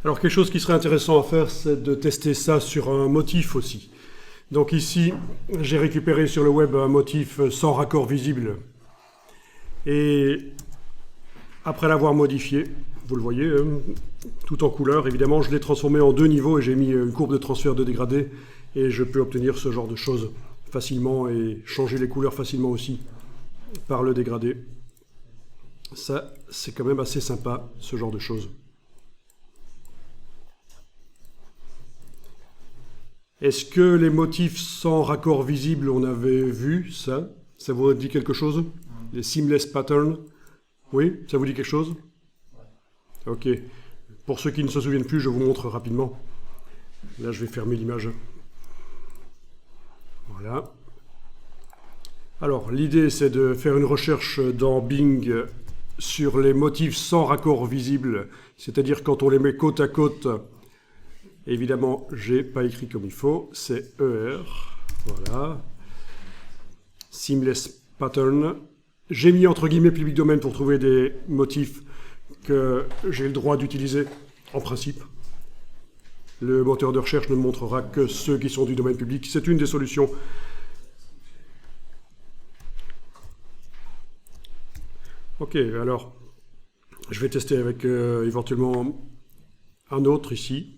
Alors quelque chose qui serait intéressant à faire, c'est de tester ça sur un motif aussi. Donc ici, j'ai récupéré sur le web un motif sans raccord visible. Et après l'avoir modifié, vous le voyez, tout en couleur, évidemment, je l'ai transformé en deux niveaux et j'ai mis une courbe de transfert de dégradé. Et je peux obtenir ce genre de choses facilement et changer les couleurs facilement aussi par le dégradé. Ça, c'est quand même assez sympa, ce genre de choses. Est-ce que les motifs sans raccord visible, on avait vu ça? Ça vous dit quelque chose? Les seamless patterns? Oui, ça vous dit quelque chose? Ok. Pour ceux qui ne se souviennent plus, je vous montre rapidement. Là, je vais fermer l'image. Voilà. Alors, l'idée, c'est de faire une recherche dans Bing sur les motifs sans raccord visible, c'est-à-dire quand on les met côte à côte. Évidemment, j'ai pas écrit comme il faut, c'est ER, voilà. Seamless pattern. J'ai mis entre guillemets public domaine pour trouver des motifs que j'ai le droit d'utiliser en principe. Le moteur de recherche ne montrera que ceux qui sont du domaine public. C'est une des solutions. Ok, alors, je vais tester avec éventuellement un autre ici.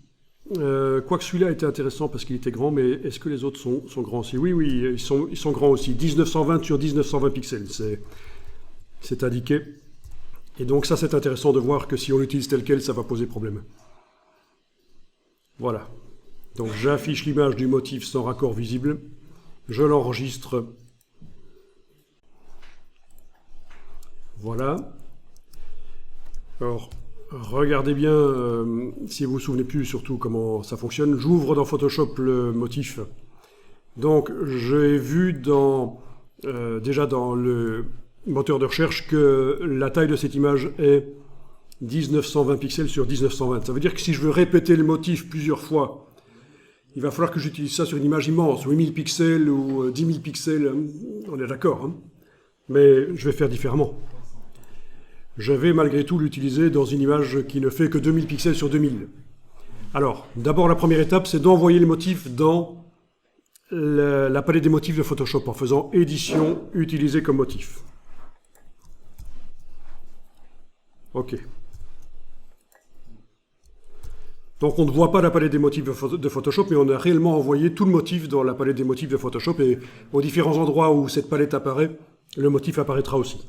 Quoique celui-là était intéressant parce qu'il était grand, mais est-ce que les autres sont grands aussi? Oui, ils sont grands aussi. 1920 sur 1920 pixels, c'est indiqué. Et donc ça, c'est intéressant de voir que si on l'utilise tel quel, ça va poser problème. Voilà. Donc j'affiche l'image du motif sans raccord visible. Je l'enregistre. Voilà. Alors, regardez bien, si vous vous souvenez plus surtout comment ça fonctionne. J'ouvre dans Photoshop le motif. Donc, j'ai vu déjà dans le moteur de recherche que la taille de cette image est 1920 pixels sur 1920. Ça veut dire que si je veux répéter le motif plusieurs fois, il va falloir que j'utilise ça sur une image immense, 8000 pixels ou 10 000 pixels. On est d'accord, hein, mais je vais faire différemment. Je vais malgré tout l'utiliser dans une image qui ne fait que 2000 pixels sur 2000. Alors, d'abord la première étape, c'est d'envoyer le motif dans la palette des motifs de Photoshop en faisant édition, utiliser comme motif. Ok. Donc on ne voit pas la palette des motifs de Photoshop, mais on a réellement envoyé tout le motif dans la palette des motifs de Photoshop et aux différents endroits où cette palette apparaît, le motif apparaîtra aussi.